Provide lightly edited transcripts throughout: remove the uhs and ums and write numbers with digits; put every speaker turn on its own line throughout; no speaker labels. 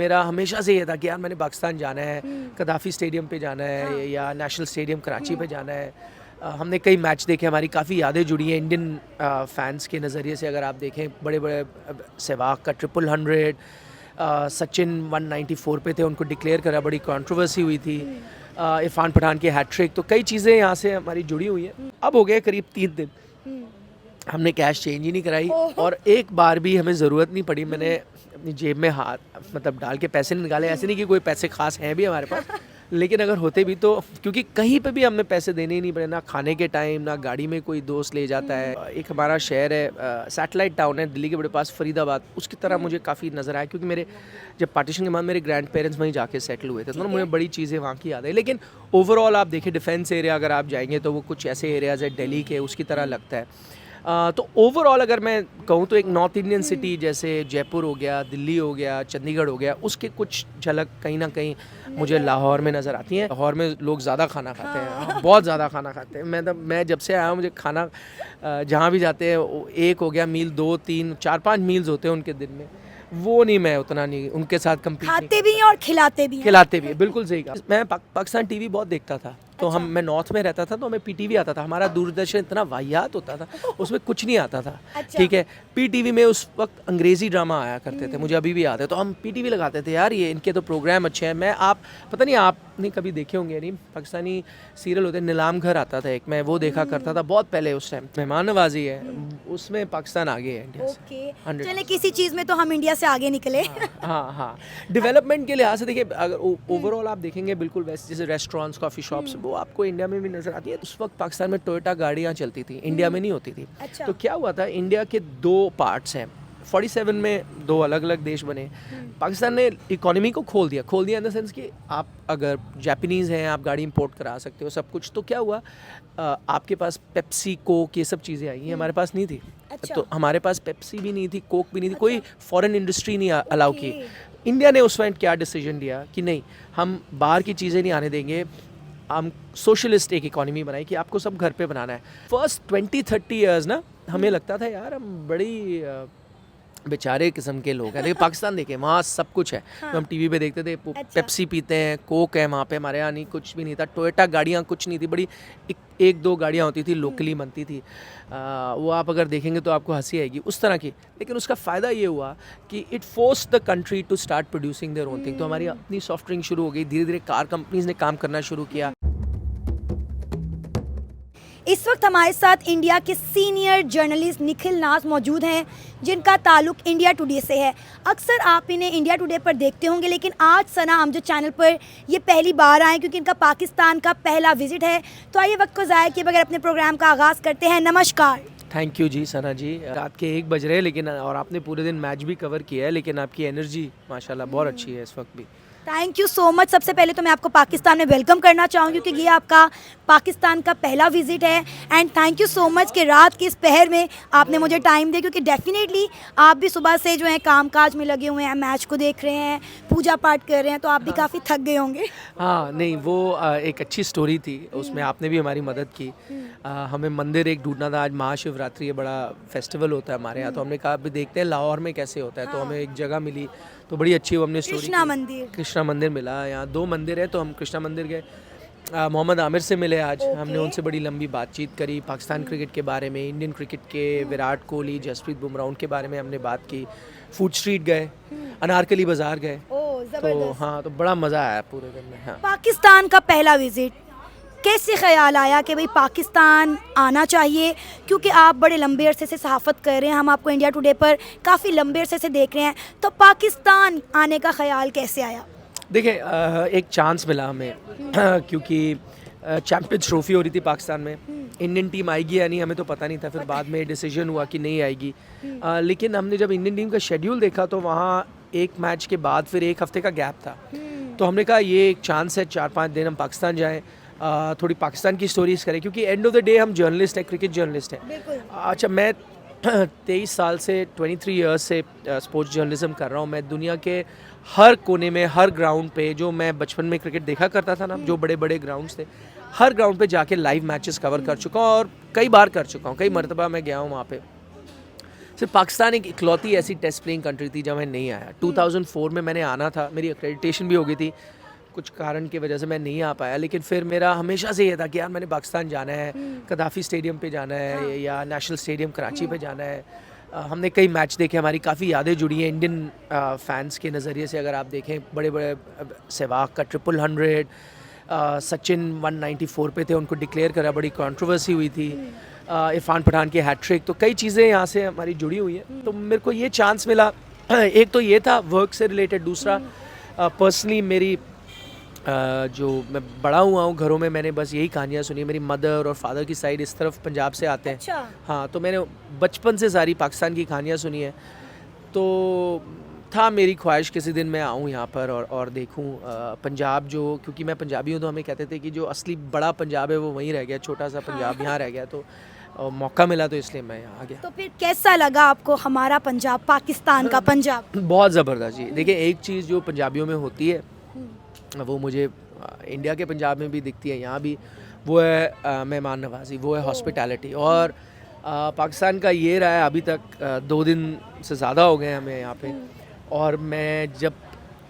मेरा हमेशा से ये था कि यार मैंने पाकिस्तान जाना है, कदाफ़ी स्टेडियम पे जाना है या नेशनल स्टेडियम कराची पे जाना है। हमने कई मैच देखे, हमारी काफ़ी यादें जुड़ी हैं इंडियन फैंस के नज़रिए से। अगर आप देखें बड़े बड़े सहवाग का 100, सचिन 194 पे थे, उनको डिक्लेयर करा, बड़ी कंट्रोवर्सी हुई थी। इरफान पठान की हैट्रिक, तो कई चीज़ें यहाँ से हमारी जुड़ी हुई हैं। अब हो गए करीब 3 दिन हमने कैश चेंज ही नहीं कराई और एक बार भी हमें ज़रूरत नहीं पड़ी। मैंने अपनी जेब में हाथ मतलब डाल के पैसे नहीं निकाले। ऐसे नहीं कि कोई पैसे खास हैं भी हमारे पास, लेकिन अगर होते भी तो, क्योंकि कहीं पे भी हमें पैसे देने ही नहीं पड़े, ना खाने के टाइम, ना गाड़ी में कोई दोस्त ले जाता है। एक हमारा शहर है, सैटेलाइट टाउन है दिल्ली के बड़े पास, फरीदाबाद, उसकी तरह मुझे काफ़ी नज़र आया, क्योंकि मेरे जब पार्टीशन के बाद मेरे ग्रैंड पेरेंट्स वहीं जाके सेटल हुए थे, तो मुझे बड़ी चीज़ें वहाँ की याद है। लेकिन ओवरऑल आप देखें डिफेंस एरिया अगर आप जाएंगे तो वो कुछ ऐसे एरियाज़ है दिल्ली के, उसकी तरह लगता है। तो ओवरऑल अगर मैं कहूँ तो एक नॉर्थ इंडियन सिटी जैसे जयपुर हो गया, दिल्ली हो गया, चंडीगढ़ हो गया, उसके कुछ झलक कहीं ना कहीं मुझे लाहौर में नज़र आती हैं। लाहौर में लोग ज़्यादा खाना खाते हैं, बहुत ज़्यादा खाना खाते हैं। मैं जब से आया हूँ, मुझे खाना जहाँ भी जाते हैं, एक हो गया मील, 2, 3, 4, 5 मील्स होते हैं उनके दिन में, वो नहीं, मैं उतना नहीं उनके साथ कम्पीट
खाते भी हैं और खिलाते भी हैं।
खिलाते भी, बिल्कुल सही कहा। मैं पाकिस्तान टीवी बहुत देखता था, तो मैं नॉर्थ में रहता था, तो हमें पीटीवी आता था। हमारा दूरदर्शन इतना वाहियात होता था, उसमें कुछ नहीं आता था। ठीक है, पीटीवी में उस वक्त अंग्रेज़ी ड्रामा आया करते थे, मुझे अभी भी याद है। तो हम पीटीवी लगाते थे, यार ये इनके तो प्रोग्राम अच्छे हैं। आप पता नहीं आपने कभी देखे होंगे नहीं, पाकिस्तानी सीरियल होते, नीलाम घर आता था एक, मैं वो देखा करता था बहुत पहले। उस टाइम मेहमान नवाजी है, उसमें पाकिस्तान आगे है इंडिया से।
चले किसी चीज़ में तो हम इंडिया से आगे निकले।
हाँ, डेवलपमेंट के लिहाज से देखिए, अगर ओवरऑल आप देखेंगे, बिल्कुल वैसे जैसे रेस्टोरेंट्स, कॉफ़ी शॉप्स, वो आपको इंडिया में भी नज़र आती है। उस वक्त पाकिस्तान में टोयोटा गाड़ियाँ चलती थी, इंडिया में नहीं होती थी। तो क्या हुआ था, इंडिया के 2 पार्ट्स हैं, 47 में 2 अलग अलग देश बने। पाकिस्तान ने इकोनॉमी को खोल दिया इन द सेंस कि आप अगर जापानीज़ हैं, आप गाड़ी इंपोर्ट करा सकते हो, सब कुछ। तो क्या हुआ, आपके पास पेप्सी, कोक, ये सब चीज़ें आई हैं, हमारे पास नहीं थी। तो हमारे पास पेप्सी भी नहीं थी, कोक भी नहीं थी, कोई फॉरेन इंडस्ट्री नहीं अलाउ की। इंडिया ने उस वक्त क्या डिसीजन लिया कि नहीं, हम बाहर की चीज़ें नहीं आने देंगे, हम सोशलिस्ट एक इकोनॉमी बनाई कि आपको सब घर पे बनाना है। फर्स्ट 20-30 ईयर्स ना, हमें लगता था यार हम बड़ी बेचारे किस्म के लोग हैं। देखिए पाकिस्तान देखें, वहाँ सब कुछ है। तो हम टीवी पे देखते थे, पेप्सी पीते हैं, कोक है वहाँ पे, हमारे यहाँ नहीं, कुछ भी नहीं था। टोयोटा गाड़ियाँ कुछ नहीं थी, बड़ी एक दो गाड़ियाँ होती थी, लोकली बनती थी। वो आप अगर देखेंगे तो आपको हंसी आएगी, उस तरह की। लेकिन उसका फ़ायदा ये हुआ कि it force the country to start producing their own thing. तो हमारी अपनी सॉफ्ट ड्रिंक शुरू हो गई, धीरे धीरे कार कंपनीज ने काम करना शुरू किया।
इस वक्त हमारे साथ इंडिया के सीनियर जर्नलिस्ट निखिल नाज मौजूद हैं, जिनका ताल्लुक इंडिया टुडे से है। अक्सर आप इन्हें इंडिया टुडे पर देखते होंगे, लेकिन आज सना अमजद चैनल पर ये पहली बार आए, क्योंकि इनका पाकिस्तान का पहला विजिट है। तो आइए वक्त को ज़ाया किए बगैर अपने प्रोग्राम का आगाज़ करते हैं। नमस्कार।
थैंक यू जी सना जी। रात के 1 बज रहे हैं, लेकिन और आपने पूरे दिन मैच भी कवर किया है, लेकिन आपकी एनर्जी माशाल्लाह बहुत अच्छी है इस वक्त भी।
Thank you so much. सबसे पहले तो मैं आपको पाकिस्तान में वेलकम करना चाहूँगी, क्योंकि ये आपका पाकिस्तान का पहला विजिट है। And thank you so much कि रात की इस पहर में आपने मुझे टाइम दिया, क्योंकि डेफिनेटली आप भी सुबह से जो है कामकाज में लगे हुए हैं, मैच को देख रहे हैं, पूजा पाठ कर रहे हैं, तो आप भी काफ़ी थक गए होंगे।
हाँ नहीं, वो एक अच्छी स्टोरी थी, उसमें आपने भी हमारी मदद की। हमें मंदिर एक ढूंढना था। आज महाशिवरात्रि है, बड़ा फेस्टिवल होता है हमारे यहाँ, तो हमने कहा अभी देखते हैं लाहौर में कैसे होता है। तो हमें एक जगह मिली, तो बड़ी अच्छी वो हमने स्टोरी, कृष्णा मंदिर मिला। यहाँ 2 मंदिर है, तो हम कृष्णा मंदिर गए, मोहम्मद आमिर से मिले आज। हमने उनसे बड़ी लंबी बातचीत करी, पाकिस्तान क्रिकेट के बारे में, इंडियन क्रिकेट के, विराट कोहली, जसप्रीत बुमराह, उनके बारे में हमने बात की। फूड स्ट्रीट गए, अनारकली बाज़ार गए। तो हाँ, तो बड़ा मज़ा आया पूरे दिन में। हाँ,
पाकिस्तान का पहला विजिट, कैसे ख्याल आया कि भाई पाकिस्तान आना चाहिए? क्योंकि आप बड़े लंबे अरसे से सहाफ़त कर रहे हैं, हम आपको इंडिया टुडे पर काफ़ी लंबे अरसे से देख रहे हैं, तो पाकिस्तान आने का ख्याल कैसे आया?
देखिए एक चांस मिला हमें क्योंकि चैम्पियंस ट्रॉफी हो रही थी पाकिस्तान में। इंडियन टीम आएगी या नहीं हमें तो पता नहीं था, फिर बाद में डिसीजन हुआ कि नहीं आएगी। लेकिन हमने जब इंडियन टीम का शेड्यूल देखा तो वहाँ एक मैच के बाद फिर 1 हफ्ते का गैप था। तो हमने कहा ये एक चांस है, 4-5 दिन हम पाकिस्तान जाएँ, थोड़ी पाकिस्तान की स्टोरीज़ करें, क्योंकि एंड ऑफ द डे हम जर्नलिस्ट हैं, क्रिकेट जर्नलिस्ट हैं। अच्छा, मैं 23 साल से 23 ईयर्स से स्पोर्ट्स जर्नलिज्म कर रहा हूँ। मैं दुनिया के हर कोने में, हर ग्राउंड पे, जो मैं बचपन में क्रिकेट देखा करता था ना, जो बड़े बड़े ग्राउंड्स थे, हर ग्राउंड पे जाके लाइव मैचेस कवर कर चुका हूँ और कई बार कर चुका हूँ, कई मरतबा मैं गया हूँ वहाँ पे। सिर्फ पाकिस्तान एक इकलौती ऐसी टेस्ट प्लेइंग कंट्री थी जब मैं नहीं आया। 2004 में मैंने आना था, मेरी एक्रेडिटेशन भी हो गई थी, कुछ कारण की वजह से मैं नहीं आ पाया। लेकिन फिर मेरा हमेशा से ये था कि यार मैंने पाकिस्तान जाना है, कदाफ़ी स्टेडियम पे जाना है या नेशनल स्टेडियम कराची पे जाना है। हमने कई मैच देखे, हमारी काफ़ी यादें जुड़ी हैं इंडियन फैंस के नज़रिए से। अगर आप देखें बड़े बड़े सहवाग का 100, सचिन 194 पे थे, उनको डिक्लेयर करा, बड़ी कंट्रोवर्सी हुई थी। इरफान पठान की हैट्रिक, तो कई चीज़ें यहाँ से हमारी जुड़ी हुई हैं। तो मेरे को ये चांस मिला, एक तो ये था वर्क से रिलेटेड, दूसरा पर्सनली मेरी जो मैं बड़ा हुआ हूँ घरों में, मैंने बस यही कहानियाँ सुनी। मेरी मदर और फादर की साइड इस तरफ पंजाब से आते हैं।
अच्छा।
हाँ, तो मैंने बचपन से सारी पाकिस्तान की कहानियाँ सुनी है। तो था मेरी ख्वाहिश किसी दिन मैं आऊँ यहाँ पर और देखूँ पंजाब, जो क्योंकि मैं पंजाबी हूँ तो हमें कहते थे कि जो असली बड़ा पंजाब है वो वहीं रह गया, छोटा सा पंजाब यहाँ रह गया। तो मौका मिला तो इसलिए मैं यहाँ आ गया।
तो फिर कैसा लगा आपको हमारा पंजाब, पाकिस्तान का पंजाब?
बहुत ज़बरदस्त जी। देखिए, एक चीज़ जो पंजाबियों में होती है वो मुझे इंडिया के पंजाब में भी दिखती है, यहाँ भी, वो है मेहमान नवाजी, वो है हॉस्पिटैलिटी। और पाकिस्तान का ये रहा है अभी तक, 2 दिन से ज़्यादा हो गए हमें यहाँ पे। और मैं जब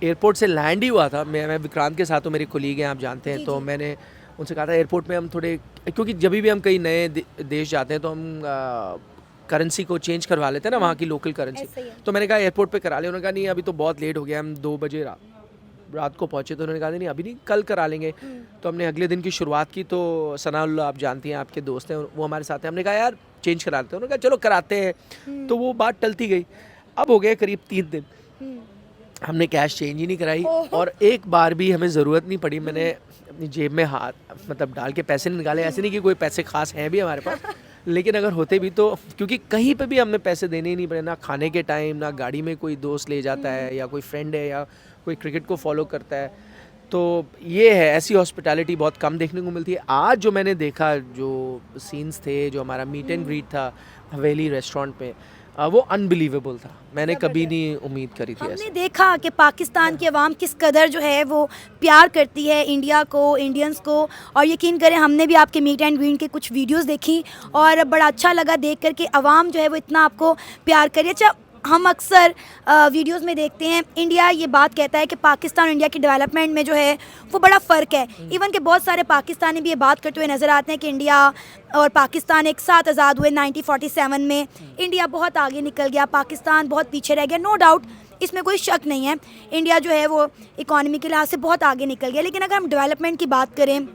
एयरपोर्ट से लैंड ही हुआ था, मैं विक्रांत के साथ, तो मेरे कोलीग हैं, आप जानते हैं, तो मैंने उनसे कहा था एयरपोर्ट में हम थोड़े, क्योंकि जब भी हम कई नए देश जाते हैं तो हम करेंसी को चेंज करवा लेते हैं ना, वहाँ की लोकल करेंसी। तो मैंने कहा एयरपोर्ट पे करा लिया। उन्होंने कहा नहीं अभी तो बहुत लेट हो गया, हम 2 बजे रात को पहुँचे। तो उन्होंने कहा नहीं अभी नहीं, कल करा लेंगे। तो हमने अगले दिन की शुरुआत की। तो सनाउल्लाह, आप जानती हैं, आपके दोस्त हैं, वो हमारे साथ हैं। हमने कहा यार चेंज करा लेते हैं। उन्होंने कहा चलो कराते हैं। तो वो बात टलती गई। अब हो गए करीब 3 दिन, हमने कैश चेंज ही नहीं कराई और एक बार भी हमें ज़रूरत नहीं पड़ी। मैंने अपनी जेब में हाथ मतलब डाल के पैसे निकाले। ऐसे नहीं कि कोई पैसे खास हैं भी हमारे पास, लेकिन अगर होते भी तो, क्योंकि कहीं पे भी हमें पैसे देने ही नहीं पड़े, ना खाने के टाइम, ना गाड़ी में कोई दोस्त ले जाता है या कोई फ्रेंड है या कोई क्रिकेट को फॉलो करता है। तो ये है, ऐसी हॉस्पिटैलिटी बहुत कम देखने को मिलती है। आज जो मैंने देखा, जो सीन्स थे, जो हमारा मीट एंड ग्रीट था हवेली रेस्टोरेंट पे, वो अनबिलीवेबल था। मैंने कभी नहीं उम्मीद करी थी।
हमने देखा कि पाकिस्तान की आवाम किस कदर जो है वो प्यार करती है इंडिया को, इंडियंस को। और यकीन करें, हमने भी आपके मीट एंड ग्रीट के कुछ वीडियोस देखी और बड़ा अच्छा लगा देख कर के आवाम जो है वो इतना आपको प्यार करे। अच्छा, हम अक्सर वीडियोस में देखते हैं, इंडिया ये बात कहता है कि पाकिस्तान और इंडिया की डेवलपमेंट में जो है वो बड़ा फ़र्क है। इवन के बहुत सारे पाकिस्तानी भी ये बात करते हुए नज़र आते हैं कि इंडिया और पाकिस्तान एक साथ आज़ाद हुए 1947 में। इंडिया बहुत आगे निकल गया, पाकिस्तान बहुत पीछे रह गया। नो डाउट, इसमें कोई शक नहीं है, इंडिया जो है वो इकॉनमी के लिहाज से बहुत आगे निकल गया। लेकिन अगर हम डेवलपमेंट की बात करें,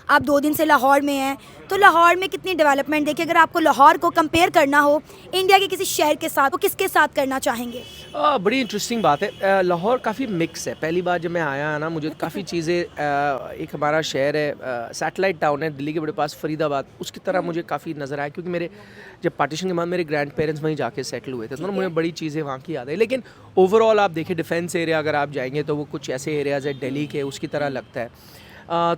आप 2 दिन से लाहौर में हैं, तो लाहौर में कितनी डेवलपमेंट देखिए। अगर आपको लाहौर को कंपेयर करना हो इंडिया के किसी शहर के साथ, वो किसके साथ करना चाहेंगे?
बड़ी इंटरेस्टिंग बात है। लाहौर काफ़ी मिक्स है। पहली बार जब मैं आया ना, मुझे काफ़ी चीज़ें, एक हमारा शहर है, सैटेलाइट टाउन है दिल्ली के बड़े पास, फरीदाबाद, उसकी तरह मुझे काफ़ी नज़र आया। क्योंकि मेरे जब पार्टीशन के बाद मेरे ग्रैंड पेरेंट्स वहीं जाके सेटल हुए थे, तो मुझे बड़ी चीज़ें वहाँ की याद है। लेकिन ओवरऑल आप देखें, डिफेंस एरिया अगर आप जाएंगे तो वो कुछ ऐसे एरियाज़ है दिल्ली के, उसकी तरह लगता है।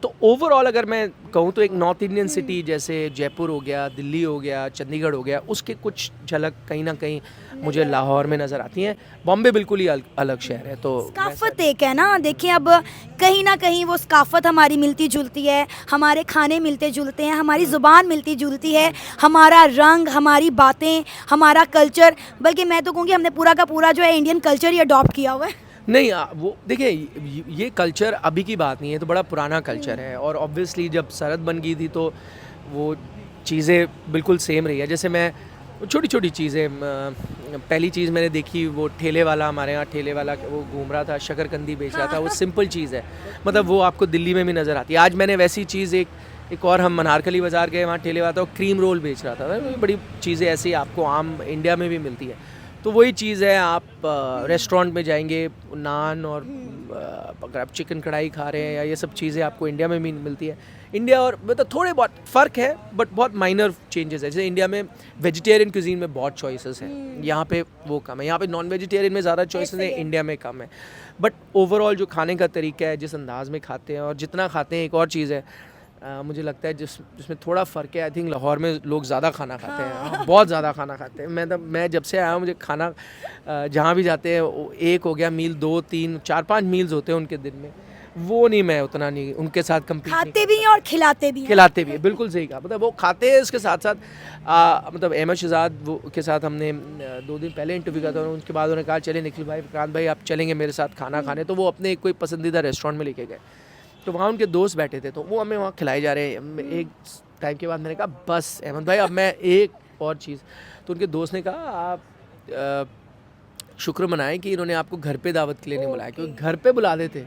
तो ओवरऑल अगर मैं कहूँ तो एक नॉर्थ इंडियन सिटी जैसे जयपुर हो गया, दिल्ली हो गया, चंडीगढ़ हो गया, उसके कुछ झलक कहीं ना कहीं मुझे लाहौर में नज़र आती हैं। बॉम्बे बिल्कुल ही अलग शहर है। तो
सकाफत एक है ना, देखिए अब कहीं ना कहीं वो सकाफत हमारी मिलती जुलती है, हमारे खाने मिलते जुलते हैं, हमारी ज़ुबान मिलती जुलती है, हमारा रंग, हमारी बातें, हमारा कल्चर, बल्कि मैं तो कहूँगी हमने पूरा का पूरा जो है इंडियन कल्चर ही अडॉप्ट किया हुआ है।
नहीं, वो देखिए, ये कल्चर अभी की बात नहीं है, तो बड़ा पुराना कल्चर है। और ऑब्वियसली जब सरहद बन गई थी तो वो चीज़ें बिल्कुल सेम रही है। जैसे मैं छोटी छोटी चीज़ें, पहली चीज़ मैंने देखी, वो ठेले वाला, हमारे यहाँ ठेले वाला वो घूम रहा था, शकरकंदी बेच रहा था। वो सिंपल चीज़ है, मतलब वो आपको दिल्ली में भी नज़र आती है। आज मैंने वैसी चीज़ एक और, हम मनारकली बाज़ार गए, वहाँ ठेले वाला था, वो क्रीम रोल बेच रहा था। बड़ी चीज़ें ऐसी आपको आम इंडिया में भी मिलती है। तो वही चीज़ है, आप रेस्टोरेंट में जाएंगे, नान और अगर आप चिकन कढ़ाई खा रहे हैं या ये सब चीज़ें आपको इंडिया में भी मिलती है। इंडिया और मतलब थोड़े बहुत फ़र्क है, बट बहुत माइनर चेंजेस है। जैसे इंडिया में वेजिटेरियन क्यूजीन में बहुत चॉइसेस हैं, यहाँ पे वो कम है। यहाँ पे नॉन वेजिटेरियन में ज़्यादा चॉइसेस हैं, इंडिया में कम है। बट ओवरऑल जो खाने का तरीका है, जिस अंदाज़ में खाते हैं और जितना खाते हैं, एक और चीज़ है, मुझे लगता है जिसमें थोड़ा फ़र्क है। आई थिंक लाहौर में लोग ज़्यादा खाना खाते हैं, बहुत ज़्यादा खाना खाते हैं। मैं जब से आया हूँ, मुझे खाना जहाँ भी जाते हैं, एक हो गया मील, 2, 3, 4, 5 मील्स होते हैं उनके दिन में। वो नहीं, मैं उतना नहीं उनके साथ कम्पीट
खाते भी हैं और खिलाते भी हैं।
खिलाते भी है, बिल्कुल सही कहा। मतलब वो खाते हैं, इसके साथ साथ मतलब अहमद शहजाद वो के साथ हमने 2 दिन पहले इंटरव्यू किया था, उसके बाद उन्होंने कहा चले निखिल भाई, विक्रांत भाई आप चलेंगे मेरे साथ खाना खाने, तो वो अपने कोई पसंदीदा रेस्टोरेंट में लेके गए, तो वहाँ उनके दोस्त बैठे थे, तो वो हमें वहाँ खिलाए जा रहे हैं। एक टाइम के बाद मैंने कहा बस अहमद भाई अब मैं एक और चीज़, तो उनके दोस्त ने कहा आप शुक्र मनाएं कि इन्होंने आपको घर पे दावत के लिए नहीं बुलाया, क्योंकि घर पे बुला देते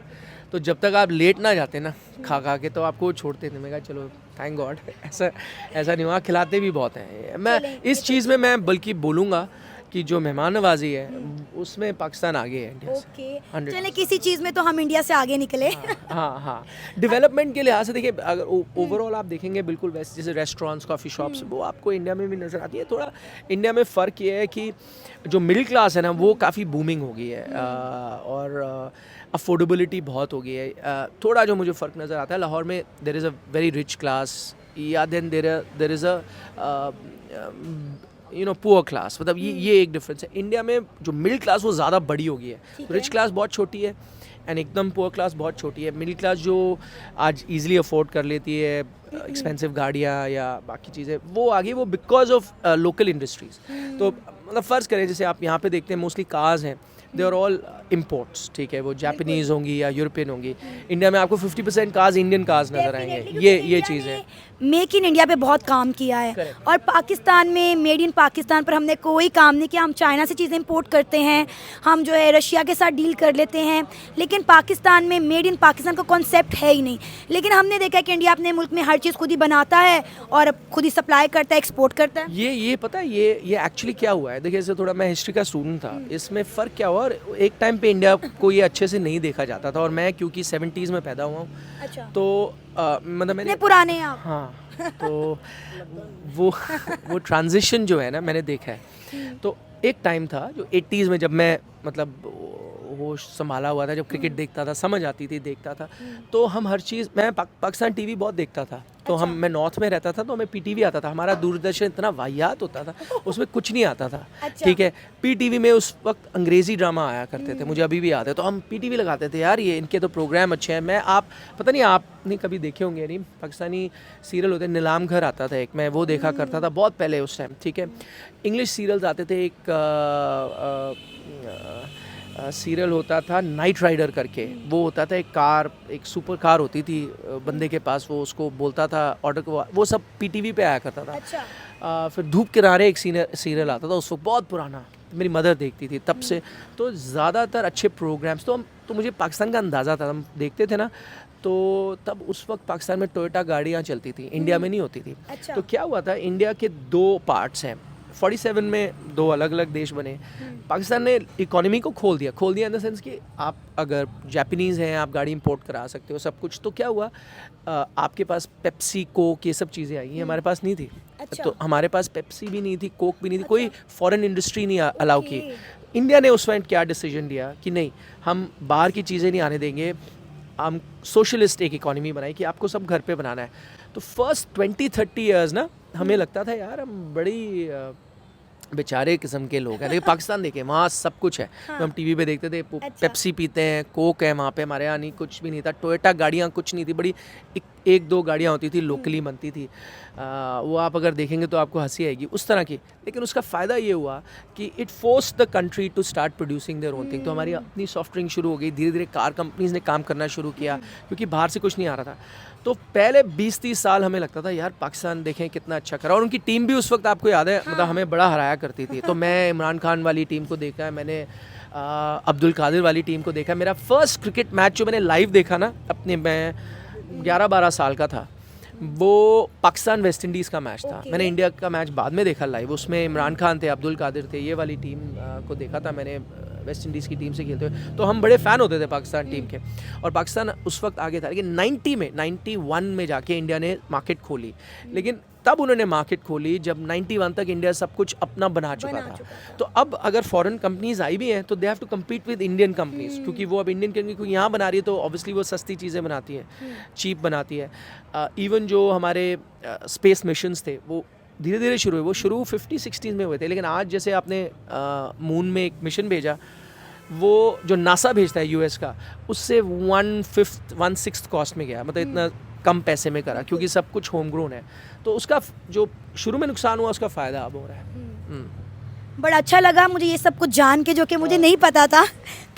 तो जब तक आप लेट ना जाते ना खा के तो आपको छोड़ते थे। मैं कहा चलो थैंक गॉड ऐसा नहीं हुआ, खिलाते भी बहुत हैं। मैं इस चीज़ में मैं बल्कि बोलूँगा कि जो मेहमान नवाजी है उसमें पाकिस्तान आगे है इंडिया से।
ओके, चलिए किसी चीज़ में तो हम इंडिया से आगे निकले।
हाँ डेवलपमेंट के लिहाज से देखिए, अगर ओवरऑल आप देखेंगे बिल्कुल वैसे जैसे रेस्टोरेंट्स, कॉफ़ी शॉप्स, वो आपको इंडिया में भी नज़र आती है। थोड़ा इंडिया में फ़र्क ये है कि जो मिडिल क्लास है ना वो काफ़ी बूमिंग हो गई है और अफोर्डेबिलिटी बहुत हो गई है। थोड़ा जो मुझे फ़र्क नज़र आता है, लाहौर में there is a very rich class या then there is a poor class, मतलब ये एक डिफरेंस है। इंडिया में जो मिडिल क्लास वो ज़्यादा बड़ी हो गई है, रिच क्लास बहुत छोटी है एंड एकदम पुअर क्लास बहुत छोटी है। मिडिल क्लास जो आज इजीली अफोर्ड कर लेती है एक्सपेंसिव गाड़ियाँ या बाकी चीज़ें, वो आ गई, वो बिकॉज ऑफ लोकल इंडस्ट्रीज़। तो मतलब फ़र्ज़ करें जैसे आप यहाँ पे देखते हैं मोस्टली कार्स हैं, दे आर ऑल इम्पोर्ट्स, ठीक है, वो जापानीज़ होंगी या यूरोपियन होंगी। इंडिया में आपको 50% कार्स इंडियन कार्स नज़र आएंगे। ये चीज़ है,
मेक इन इंडिया पे बहुत काम किया है। और पाकिस्तान में मेड इन पाकिस्तान पर हमने कोई काम नहीं किया। हम चाइना से चीज़ें इंपोर्ट करते हैं, हम जो है रशिया के साथ डील कर लेते हैं, लेकिन पाकिस्तान में मेड इन पाकिस्तान का कॉन्सेप्ट है ही नहीं। लेकिन हमने देखा है कि इंडिया अपने मुल्क में हर चीज़ खुद ही बनाता है और खुद ही सप्लाई करता है, एक्सपोर्ट करता है।
ये पता है ये एक्चुअली क्या हुआ है, देखिए, इससे थोड़ा मैं हिस्ट्री का स्टूडेंट था, इसमें फ़र्क क्या हुआ, और एक टाइम पे इंडिया को ये अच्छे से नहीं देखा जाता था, और मैं क्योंकि 70s में पैदा हुआ हूँ,
अच्छा,
तो मतलब मैंने
पुराने हैं आप।
हाँ तो वो ट्रांजिशन जो है ना मैंने देखा है। तो एक टाइम था जो 80s में, जब मैं मतलब होश संभाला हुआ था, जब क्रिकेट देखता था, समझ आती थी, देखता था, तो हम हर चीज़, मैं पाकिस्तान टीवी बहुत देखता था, तो मैं नॉर्थ में रहता था, तो हमें पीटीवी आता था। हमारा दूरदर्शन इतना वाहियात होता था, उसमें कुछ नहीं आता था। ठीक है, पीटीवी में उस वक्त अंग्रेज़ी ड्रामा आया करते थे, मुझे अभी भी याद है, तो हम पीटीवी लगाते थे, यार ये इनके तो प्रोग्राम अच्छे हैं। आप पता नहीं आपने कभी देखे होंगे नहीं, पाकिस्तानी सीरियल होते, नीलाम घर आता था एक, मैं वो देखा करता था बहुत पहले उस टाइम। ठीक है, इंग्लिश सीरियल्स आते थे, एक सीरियल होता था नाइट राइडर करके, वो होता था एक कार, एक सुपर कार होती थी बंदे के पास, वो उसको बोलता था ऑर्डर को, वो सब पीटीवी पे आया करता था।
अच्छा।
फिर धूप किनारे एक सीरियल आता था, उस वक्त बहुत पुराना, मेरी मदर देखती थी तब से, तो ज़्यादातर अच्छे प्रोग्राम्स, तो मुझे पाकिस्तान का अंदाज़ा था, हम देखते थे ना, तो तब उस वक्त पाकिस्तान में टोयोटा गाड़ियाँ चलती थी, इंडिया में नहीं होती थी।
अच्छा।
तो क्या हुआ था, इंडिया के 2 पार्ट्स हैं, 47 में 2 अलग अलग देश बने। पाकिस्तान ने इकोनॉमी को खोल दिया इन द सेंस कि आप अगर जापानीज़ हैं, आप गाड़ी इंपोर्ट करा सकते हो, सब कुछ। तो क्या हुआ, आपके पास पेप्सी, कोक, ये सब चीज़ें आई, हमारे पास नहीं थी।
अच्छा।
तो हमारे पास पेप्सी भी नहीं थी, कोक भी नहीं थी, कोई फॉरेन इंडस्ट्री नहीं अलाउ की। इंडिया ने उस वक्त क्या डिसीजन लिया कि नहीं, हम बाहर की चीज़ें नहीं आने देंगे, हम सोशलिस्ट एक इकोनॉमी बनाई कि आपको सब घर पे बनाना है। तो फर्स्ट 20-30 ईयर्स ना हमें लगता था यार हम बड़ी बेचारे किस्म के लोग हैं, लेकिन पाकिस्तान देखें, वहाँ सब कुछ है।
हाँ।
तो हम टीवी पे देखते थे,
अच्छा।
पेप्सी पीते हैं, कोक है वहाँ पे, हमारे यहाँ नहीं, कुछ भी नहीं था। टोयोटा गाड़ियाँ कुछ नहीं थी, बड़ी एक दो गाड़ियाँ होती थी, लोकली बनती थी, वो आप अगर देखेंगे तो आपको हंसी आएगी उस तरह की। लेकिन उसका फ़ायदा ये हुआ कि it force the country to start producing their own thing. तो हमारी अपनी सॉफ्ट ड्रिंक शुरू हो गई, धीरे धीरे कार कंपनीज ने काम करना शुरू किया, क्योंकि बाहर से कुछ नहीं आ रहा था। तो पहले 20-30 साल हमें लगता था यार पाकिस्तान देखें कितना अच्छा करा, और उनकी टीम भी उस वक्त आपको याद है, मतलब हमें बड़ा हराया करती थी। तो मैं इमरान खान वाली टीम को देखा है, मैंने अब्दुल कादिर वाली टीम को देखा। मेरा फर्स्ट क्रिकेट मैच जो मैंने लाइव देखा ना अपने, मैं 11-12 साल का था, वो पाकिस्तान वेस्ट इंडीज़ का मैच था। मैंने इंडिया का मैच बाद में देखा लाइव, उसमें इमरान खान थे, अब्दुल कादिर थे, ये वाली टीम को देखा था मैंने वेस्ट इंडीज़ की टीम से खेलते हुए। तो हम बड़े फ़ैन होते थे पाकिस्तान टीम के, और पाकिस्तान उस वक्त आगे था। लेकिन 91 में जाके इंडिया ने मार्केट खोली, लेकिन तब उन्होंने मार्केट खोली जब 91 तक इंडिया सब कुछ अपना बना चुका था। तो अब अगर फॉरेन कंपनीज आई भी हैं तो they have to compete with Indian companies, क्योंकि वो अब इंडियन कंपनी को यहाँ बना रही है, तो ऑब्वियसली वो सस्ती चीज़ें बनाती है, चीप बनाती है। इवन जो हमारे स्पेस मिशंस थे वो धीरे धीरे शुरू हुए, वो शुरू 50-60s में हुए थे, लेकिन आज जैसे आपने मून में एक मिशन भेजा, वो जो नासा भेजता है यूएस का, उससे 1/6 कॉस्ट में गया, मतलब इतना कम पैसे में करा, क्योंकि सब कुछ होम ग्रोन है। तो उसका जो शुरू में नुकसान हुआ, उसका फ़ायदा अब हो रहा है।
बड़ा अच्छा लगा मुझे ये सब कुछ जान के, जो कि मुझे नहीं पता था।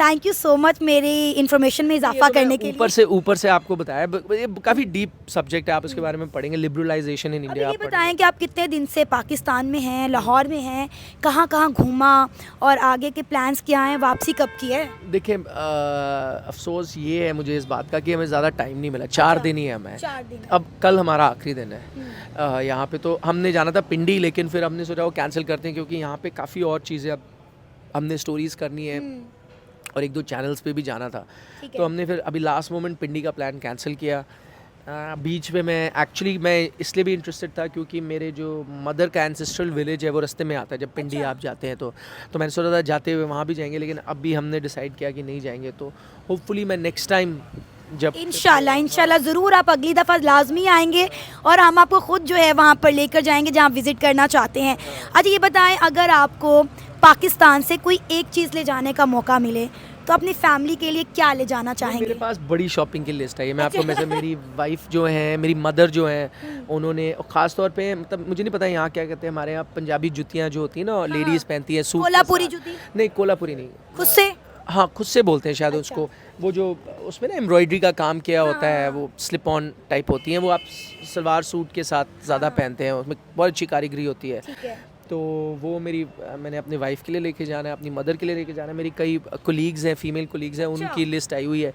थैंक यू सो मच मेरी इन्फॉर्मेशन में इजाफा करने के लिए।
ऊपर से आपको बताया, ये काफ़ी डीप सब्जेक्ट है, आप इसके बारे में पढ़ेंगे, लिबरलाइजेशन इन
अभी
इंडिया।
ये बताएं कि आप कितने दिन से पाकिस्तान में हैं, लाहौर में हैं, कहाँ कहाँ घूमा और आगे के प्लान्स क्या हैं, वापसी कब की है?
देखिए, अफसोस ये है मुझे इस बात का कि हमें ज़्यादा टाइम नहीं मिला, 4 दिन ही है हमें।
4 दिन।
अब कल हमारा आखिरी दिन है यहाँ पे। तो हमने जाना था पिंडी, लेकिन फिर हमने सोचा वो कैंसिल करते हैं, क्योंकि यहाँ पे काफ़ी और चीज़ें अब हमने स्टोरीज़ करनी है और 1-2 चैनल्स पे भी जाना था। तो हमने फिर अभी लास्ट मोमेंट पिंडी का प्लान कैंसिल किया। बीच में मैं इसलिए भी इंटरेस्टेड था क्योंकि मेरे जो मदर का एंसेस्ट्रल विलेज है वो रास्ते में आता है जब पिंडी आप जाते हैं। तो मैंने सोचा था जाते हुए वहाँ भी जाएंगे, लेकिन अब भी हमने डिसाइड किया कि नहीं जाएंगे। तो होपफुली मैं नेक्स्ट टाइम जब
इंशाल्लाह ज़रूर आप अगली दफ़ा लाजमी आएंगे और हम आपको ख़ुद जो है वहाँ पर लेकर जाएंगे जहाँ विज़िट करना चाहते हैं। अच्छा ये बताएं, अगर आपको पाकिस्तान से कोई एक चीज़ ले जाने का मौका मिले तो अपनी फैमिली के लिए क्या ले जाना चाहेंगे?
मेरे पास बड़ी शॉपिंग की लिस्ट है ये। मैं आपको में से मेरी वाइफ जो है, मेरी मदर जो है, उन्होंने ख़ास तौर पे, मतलब मुझे नहीं पता यहाँ क्या कहते हैं, हमारे यहाँ पंजाबी जुतियाँ जो होती हैं ना, लेडीज़ पहनती है सूट।
कोल्हापुरी जूती?
नहीं, कोल्हापुरी नहीं,
खुद से?
हाँ, खुद से बोलते हैं शायद उसको। वो जो उसमें ना एम्ब्रॉयडरी का काम किया होता है, वो स्लिप ऑन टाइप होती हैं, वो आप सलवार सूट के साथ ज़्यादा पहनते हैं, उसमें बहुत अच्छी कारीगरी होती है।
ठीक है।
तो वो मैंने अपनी वाइफ के लिए लेके जाना है, अपनी मदर के लिए लेके जाना है। मेरी कई कोलीग्स हैं, फीमेल कोलीग्स हैं, उनकी लिस्ट आई हुई है।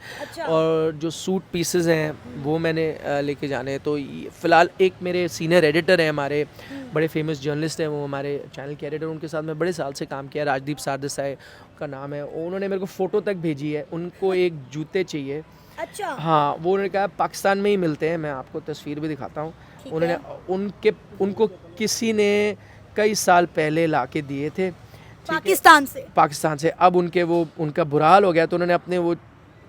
और जो सूट पीसेस हैं वो मैंने लेके जाने हैं। तो फ़िलहाल एक मेरे सीनियर एडिटर हैं, हमारे बड़े फेमस जर्नलिस्ट हैं, वो हमारे चैनल के एडिटर, उनके साथ मैं बड़े साल से काम किया, राजदीप सारदेसाई का नाम है। उन्होंने मेरे को फ़ोटो तक भेजी है, उनको एक जूते चाहिए।
अच्छा।
हाँ, वो उन्होंने कहा पाकिस्तान में ही मिलते हैं, मैं आपको तस्वीर भी दिखाता हूँ। उन्होंने उनको किसी ने कई साल पहले ला के दिए थे पाकिस्तान से। अब उनका बुरा हाल हो गया, तो उन्होंने अपने वो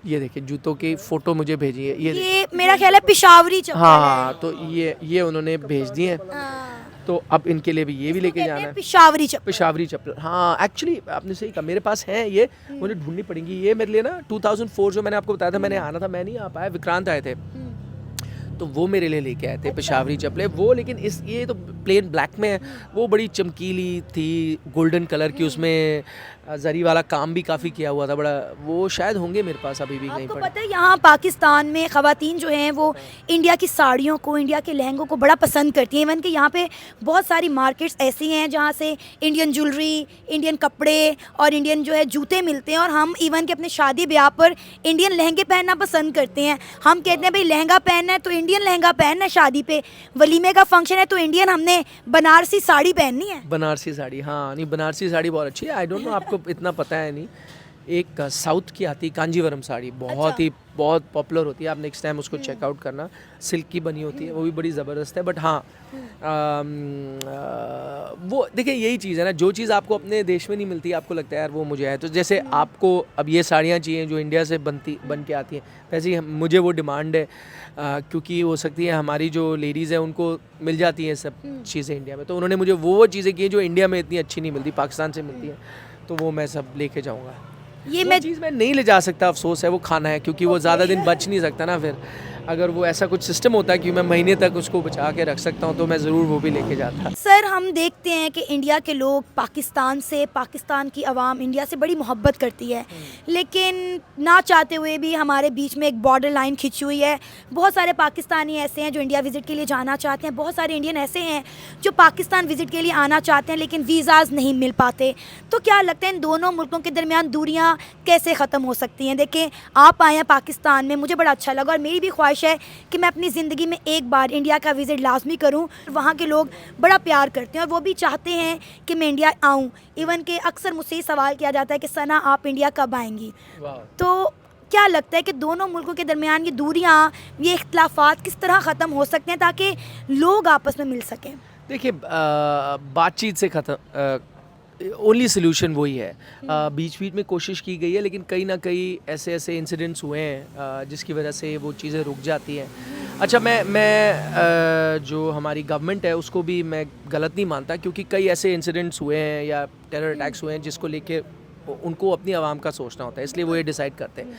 ये देखिए जूतों की फ़ोटो मुझे भेजी है। ये
मेरा ख्याल है पिशावरी चप्पल।
हाँ, तो ये उन्होंने भेज दिए हैं। तो अब इनके लिए भी ये भी लेके जाना है, पिशावरी चप्पल। हाँ, एक्चुअली आपने सही कहा, मेरे पास है ये, मुझे ढूंढनी पड़ेंगी। ये मेरे लिए ना 2004 जो मैंने आपको बताया था, मैंने आना था, मैं नहीं आ पाया, विक्रांत आए थे, तो वो मेरे लिए लेके आए थे पिशावरी चप्पलें वो। लेकिन ये तो प्लेन ब्लैक में है, वो बड़ी चमकीली थी, गोल्डन कलर की, उसमें जरी वाला काम भी काफ़ी किया हुआ था, बड़ा। वो शायद होंगे मेरे पास अभी भी कहीं पर।
आपको पता है यहाँ पाकिस्तान में ख़वातीन जो हैं वो इंडिया की साड़ियों को, इंडिया के लहंगों को बड़ा पसंद करती हैं। इवन कि यहाँ पे बहुत सारी मार्केट्स ऐसी हैं जहाँ से इंडियन ज्वेलरी, इंडियन कपड़े और इंडियन जो है जूते मिलते हैं। और हम इवन कि अपने शादी ब्याह पर इंडियन लहंगे पहनना पसंद करते हैं। हम कहते हैं भाई लहंगा पहनना है तो इंडियन लहंगा पहनना है, शादी पे वलीमे का फंक्शन है तो इंडियन हमने बनारसी साड़ी पहननी है।
बनारसी साड़ी, हाँ, नहीं बनारसी साड़ी बहुत अच्छी है। आई डोंट नो आपको इतना पता है नहीं, एक साउथ की आती कांजीवरम साड़ी, बहुत पॉपुलर होती है। आप नेक्स्ट टाइम उसको चेकआउट करना, सिल्क की बनी होती है, वो भी बड़ी ज़बरदस्त है। बट हाँ, वो देखिए यही चीज़ है ना, जो चीज़ आपको अपने देश में नहीं मिलती, आपको लगता है यार वो मुझे है। तो जैसे आपको अब ये साड़ियाँ चाहिए जो इंडिया से बन के आती हैं, वैसे ही मुझे वो डिमांड है, क्योंकि हो सकती है हमारी जो लेडीज़ हैं उनको मिल जाती हैं सब चीज़ें इंडिया में। तो उन्होंने मुझे वो चीज़ें की जो इंडिया में इतनी अच्छी नहीं मिलती, पाकिस्तान से मिलती हैं, तो वो मैं सब लेके जाऊँगा। ये चीज़ मैं नहीं ले जा सकता, अफसोस है, वो खाना है, क्योंकि वो ज़्यादा दिन बच नहीं सकता ना। फिर अगर वो ऐसा कुछ सिस्टम होता है कि मैं महीने तक उसको बचा के रख सकता हूँ, तो मैं ज़रूर वो भी लेके जाता।
सर, हम देखते हैं कि इंडिया के लोग पाकिस्तान की आवाम इंडिया से बड़ी मोहब्बत करती है, लेकिन ना चाहते हुए भी हमारे बीच में एक बॉर्डर लाइन खिंची हुई है। बहुत सारे पाकिस्तानी ऐसे हैं जो इंडिया विज़िट के लिए जाना चाहते हैं, बहुत सारे इंडियन ऐसे हैं जो पाकिस्तान विज़िट के लिए आना चाहते हैं, लेकिन वीज़ाज़ नहीं मिल पाते। तो क्या लगता है इन दोनों मुल्कों के दरमियान दूरियाँ कैसे ख़त्म हो सकती हैं? देखें, आप आए हैं पाकिस्तान में, मुझे बड़ा अच्छा लगा और मेरी भी ख्वाहिश है कि मैं अपनी ज़िंदगी में एक बार इंडिया का विज़िट लाजमी करूं। वहाँ के लोग बड़ा प्यार करते हैं और वो भी चाहते हैं कि मैं इंडिया आऊं। इवन के अक्सर मुझसे ही सवाल किया जाता है कि सना आप इंडिया कब आएंगी? तो क्या लगता है कि दोनों मुल्कों के दरमियान ये दूरियाँ, ये इख्तिलाफ़ात किस तरह ख़त्म हो सकते हैं ताकि लोग आपस में मिल सकें?
देखिए, बातचीत से ख़त्म ओनली सोल्यूशन वही है। बीच में कोशिश की गई है, लेकिन कहीं ना कहीं ऐसे इंसिडेंट्स हुए हैं जिसकी वजह से वो चीज़ें रुक जाती हैं। अच्छा, मैं जो हमारी गवर्नमेंट है उसको भी मैं गलत नहीं मानता, क्योंकि कई ऐसे इंसिडेंट्स हुए हैं या टेरर अटैक्स हुए हैं जिसको लेके उनको अपनी आवाम का सोचना होता है, इसलिए वो ये डिसाइड करते हैं।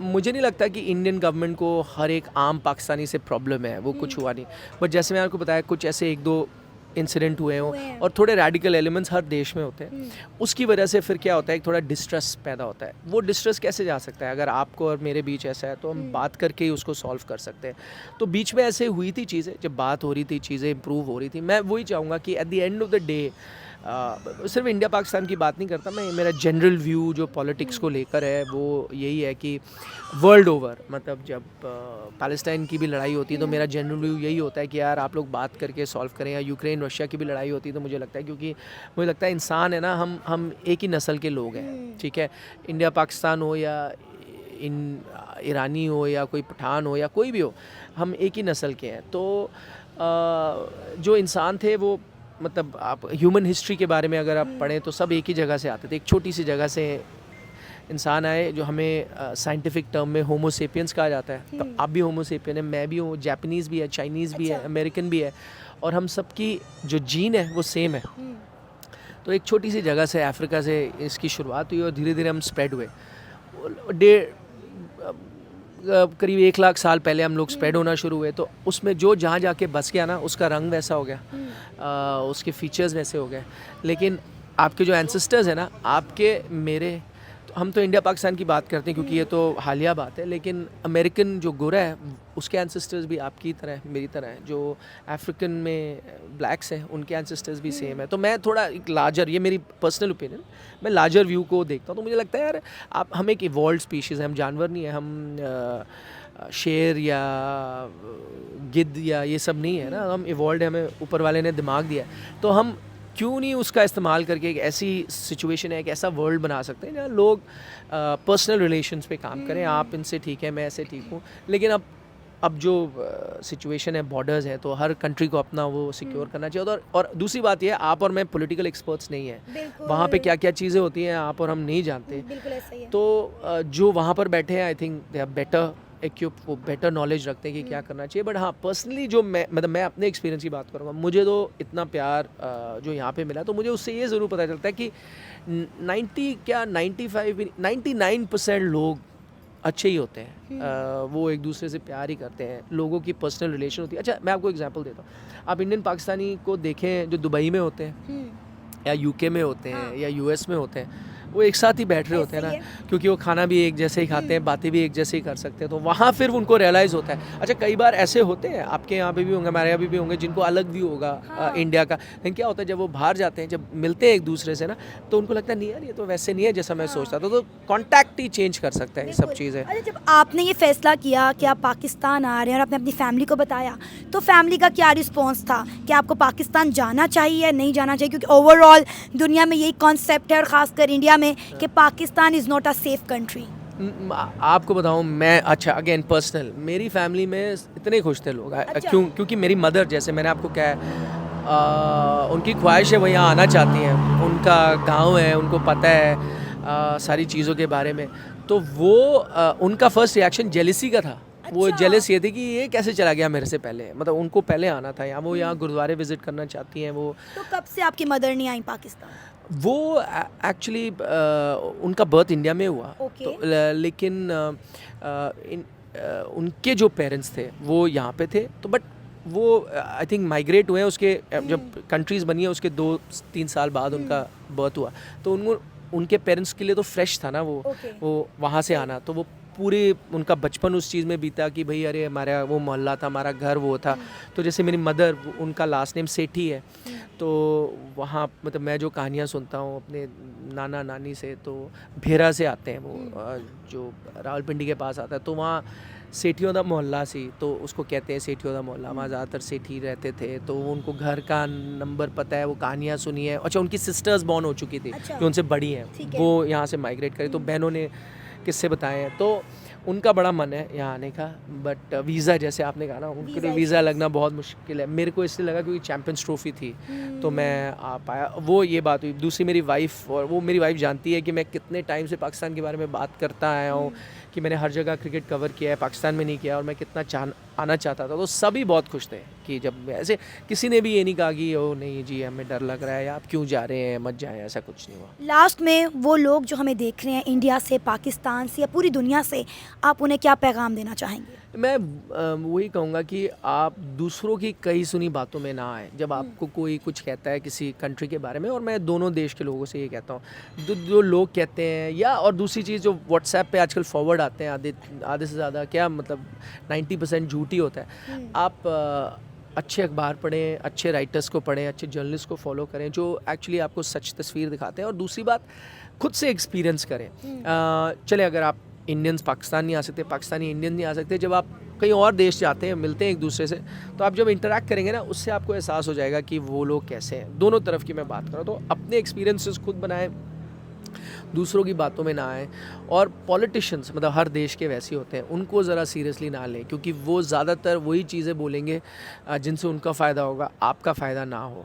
मुझे नहीं लगता कि इंडियन गवर्नमेंट को हर एक आम पाकिस्तानी से प्रॉब्लम है, वो कुछ हुआ नहीं। बट जैसे मैंने आपको बताया, कुछ ऐसे एक दो इंसिडेंट हुए हों और थोड़े रेडिकल एलिमेंट्स हर देश में होते हैं, उसकी वजह से फिर क्या होता है, एक थोड़ा डिस्ट्रेस पैदा होता है। वो डिस्ट्रेस कैसे जा सकता है? अगर आपको और मेरे बीच ऐसा है तो हम बात करके ही उसको सॉल्व कर सकते हैं। तो बीच में ऐसे हुई थी चीज़ें, जब बात हो रही थी, चीज़ें इंप्रूव हो रही थी। मैं वही चाहूँगा कि at the end of the day, सिर्फ इंडिया पाकिस्तान की बात नहीं करता मैं, मेरा जनरल व्यू जो पॉलिटिक्स को लेकर है वो यही है कि वर्ल्ड ओवर, मतलब जब पैलेस्टाइन की भी लड़ाई होती है तो मेरा जनरल व्यू यही होता है कि यार आप लोग बात करके सॉल्व करें। या यूक्रेन रशिया की भी लड़ाई होती है तो मुझे लगता है, क्योंकि मुझे लगता है इंसान है ना, हम एक ही नस्ल के लोग हैं, ठीक है। इंडिया पाकिस्तान हो या ईरानी हो या कोई पठान हो या कोई भी हो, हम एक ही नस्ल के हैं। तो जो इंसान थे वो, मतलब आप ह्यूमन हिस्ट्री के बारे में अगर आप पढ़ें तो सब एक ही जगह से आते थे, एक छोटी सी जगह से इंसान आए, जो हमें साइंटिफिक टर्म में होमो सेपियंस कहा जाता है। तो आप भी होमो सेपियन है, मैं भी हूँ, जापानीज़ भी है, चाइनीज़ भी है, अमेरिकन भी है, और हम सबकी जो जीन है वो सेम है। तो एक छोटी सी जगह से, अफ्रीका से इसकी शुरुआत हुई और धीरे धीरे हम स्प्रेड हुए। करीब 1 लाख साल पहले हम लोग स्प्रेड होना शुरू हुए। तो उसमें जो जहाँ जाके बस गया ना, उसका रंग वैसा हो गया, उसके फीचर्स वैसे हो गए। लेकिन आपके जो एंसेस्टर्स हैं ना, आपके मेरे, तो हम तो इंडिया पाकिस्तान की बात करते हैं क्योंकि ये तो हालिया बात है, लेकिन अमेरिकन जो गोरा है उसके एंसेस्टर्स भी आपकी तरह है, मेरी तरह है। जो अफ्रीकन में ब्लैक्स हैं उनके एंसेस्टर्स भी सेम है। तो मैं थोड़ा एक लार्जर, ये मेरी पर्सनल ओपिनियन, मैं लार्जर व्यू को देखता हूँ। तो मुझे लगता है यार, हम एक इवॉल्व स्पीशीज़ हैं, हम जानवर नहीं है, हम शेर या गिद्ध या ये सब नहीं है ना, हम इवॉल्व है, हमें ऊपर वाले ने दिमाग दिया है। तो हम क्यों नहीं उसका इस्तेमाल करके एक ऐसी सिचुएशन है, एक ऐसा वर्ल्ड बना सकते हैं जहाँ लोग पर्सनल रिलेशंस पे काम करें। आप इनसे ठीक है, मैं ऐसे ठीक हूँ, लेकिन अब जो सिचुएशन है, बॉर्डर्स है, तो हर कंट्री को अपना वो सिक्योर करना चाहिए। और दूसरी बात ये है, आप और मैं पॉलिटिकल एक्सपर्ट्स नहीं हैं, वहाँ पे क्या क्या चीज़ें होती हैं आप और हम नहीं जानते। तो जो वहाँ पर बैठे हैं, I think they are better equip, वो बेटर नॉलेज रखते हैं कि क्या करना चाहिए। बट हाँ, पर्सनली जो मैं अपने एक्सपीरियंस की बात करूँगा, मुझे तो इतना प्यार जो यहाँ पे मिला, तो मुझे उससे ये ज़रूर पता चलता है कि 99% लोग अच्छे ही होते हैं। वो एक दूसरे से प्यार ही करते हैं, लोगों की पर्सनल रिलेशन होती है। अच्छा, मैं आपको एग्जांपल देता हूँ। आप इंडियन पाकिस्तानी को देखें जो दुबई में होते हैं या यूके में होते हैं या यूएस में होते हैं, वो एक साथ ही बैठ रहे होते हैं ना, क्योंकि वो खाना भी एक जैसे ही खाते हैं, बातें भी एक जैसे ही कर सकते हैं। तो वहाँ फिर उनको रियलाइज़ होता है। अच्छा, कई बार ऐसे होते हैं, आपके यहाँ पे भी होंगे, हमारे यहाँ भी होंगे, जिनको अलग व्यू होगा इंडिया का। लेकिन क्या होता है, जब वो बाहर जाते हैं, जब मिलते हैं एक दूसरे से ना, तो उनको लगता है नहीं यार, ये तो वैसे नहीं है जैसा मैं सोचता था। तो कॉन्टैक्ट ही चेंज कर सकता है ये सब चीज़ें।
अच्छा, जब आपने ये फैसला किया कि आप पाकिस्तान आ रहे हैं और आपने अपनी फैमिली को बताया, तो फैमिली का क्या रिस्पॉन्स था कि आपको पाकिस्तान जाना चाहिए या नहीं जाना चाहिए? क्योंकि ओवरऑल दुनिया में यही कॉन्सेप्ट है, और ख़ासकर इंडिया में, कि Pakistan is not a safe country.
आपको बताऊं, मैं, अच्छा अगेन पर्सनल, मेरी फैमिली में इतने खुश थे लोग।
अच्छा।
क्योंकि मेरी मदर, जैसे मैंने आपको कहा है, उनकी ख्वाहिश है, वो यहाँ आना चाहती हैं, उनका गांव है, उनको पता है सारी चीज़ों के बारे में। तो वो उनका फर्स्ट रिएक्शन जेलिसी का था। वो जेलस ये थी कि ये कैसे चला गया मेरे से पहले, मतलब उनको पहले आना था यहाँ, वो यहाँ गुरुद्वारे विजिट करना चाहती हैं वो।
तो कब से आपकी मदर नहीं आई पाकिस्तान?
वो एक्चुअली उनका बर्थ इंडिया में हुआ।
Okay.
तो लेकिन उनके जो पेरेंट्स थे वो यहाँ पे थे। तो बट वो आई थिंक माइग्रेट हुए हैं, उसके जब कंट्रीज़ बनी है उसके 2-3 साल बाद उनका बर्थ हुआ। तो उनके पेरेंट्स के लिए तो फ्रेश था ना वो वहाँ से आना। तो वो पूरे उनका बचपन उस चीज़ में बीता कि भाई अरे हमारा वो मोहल्ला था, हमारा घर वो था। तो जैसे मेरी मदर, उनका लास्ट नेम सेठी है, तो वहाँ मतलब मैं जो कहानियाँ सुनता हूँ अपने नाना नानी से, तो भेरा से आते हैं वो, जो रावलपिंडी के पास आता है। तो वहाँ सेठियों का मोहल्ला सी, तो उसको कहते हैं सेठियों का मोहल्ला, वहाँ ज़्यादातर सेठी रहते थे। तो उनको घर का नंबर पता है, वो कहानियाँ सुनी है। अच्छा, उनकी सिस्टर्स बॉर्न हो चुकी थी जो उनसे बड़ी हैं, वो यहाँ से माइग्रेट करी, तो बहनों ने किस्से बताए हैं। तो उनका बड़ा मन है यहाँ आने का, बट वीज़ा, जैसे आपने कहा ना, उनके लिए वीज़ा लगना बहुत मुश्किल है। मेरे को इसलिए लगा क्योंकि चैम्पियंस ट्रॉफी थी, तो मैं आ पाया। वो ये बात हुई। दूसरी मेरी वाइफ, और वो मेरी वाइफ जानती है कि मैं कितने टाइम से पाकिस्तान के बारे में बात करता आया हूँ, कि मैंने हर जगह क्रिकेट कवर किया है, पाकिस्तान में नहीं किया, और मैं कितना आना चाहता था, तो सभी बहुत खुश थे कि जब ऐसे किसी ने भी ये नहीं कहा कि ओ नहीं जी हमें डर लग रहा है या आप क्यों जा रहे हैं, मत जाएं, ऐसा कुछ नहीं हुआ।
लास्ट में वो लोग जो हमें देख रहे हैं इंडिया से, पाकिस्तान से या पूरी दुनिया से, आप उन्हें क्या पैगाम देना चाहेंगे?
मैं वही कहूँगा कि आप दूसरों की कही सुनी बातों में ना आए। जब आपको कोई कुछ कहता है किसी कंट्री के बारे में, और मैं दोनों देश के लोगों से ये कहता हूँ, जो लोग कहते हैं, या और दूसरी चीज़ जो व्हाट्सएप पे आजकल फॉरवर्ड आते हैं आधे से ज़्यादा, क्या मतलब 90% झूठ ही होता है। आप अच्छे अखबार पढ़ें, अच्छे राइटर्स को पढ़ें, अच्छे जर्नलिस्ट को फॉलो करें जो एक्चुअली आपको सच तस्वीर दिखाते हैं। और दूसरी बात, खुद से एक्सपीरियंस करें। चले अगर आप इंडियंस पाकिस्तान नहीं आ सकते, पाकिस्तानी इंडियन नहीं आ सकते, जब आप कहीं और देश जाते हैं, मिलते हैं एक दूसरे से, तो आप जब इंटरेक्ट करेंगे ना, उससे आपको एहसास हो जाएगा कि वो लोग कैसे हैं। दोनों तरफ की मैं बात करूँ तो अपने एक्सपीरियंसेस खुद बनाएं, दूसरों की बातों में ना आए। और पॉलिटिशियंस मतलब हर देश के वैसे होते हैं, उनको ज़रा सीरियसली ना लें, क्योंकि वो ज़्यादातर वही चीज़ें बोलेंगे जिनसे उनका फ़ायदा होगा, आपका फ़ायदा ना हो।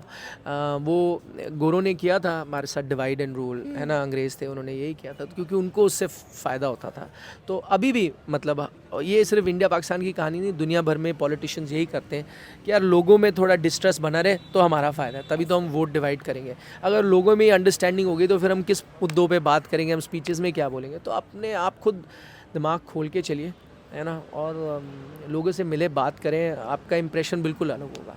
वो गोरों ने किया था हमारे साथ डिवाइड एंड रूल, है ना, अंग्रेज़ थे, उन्होंने यही किया था क्योंकि उनको उससे फ़ायदा होता था। तो अभी भी मतलब ये सिर्फ इंडिया पाकिस्तान की कहानी नहीं, दुनिया भर में पॉलिटिशियंस यही करते हैं कि यार लोगों में थोड़ा डिस्ट्रेस बना रहे तो हमारा फ़ायदा है, तभी तो हम वोट डिवाइड करेंगे। अगर लोगों में अंडरस्टैंडिंग होगी तो फिर हम किस मुद्दों पे बात करेंगे, हम स्पीचेस में क्या बोलेंगे। तो अपने आप खुद दिमाग खोल के चलिए, है ना, और लोगों से मिले, बात करें, आपका इंप्रेशन बिल्कुल अलग होगा।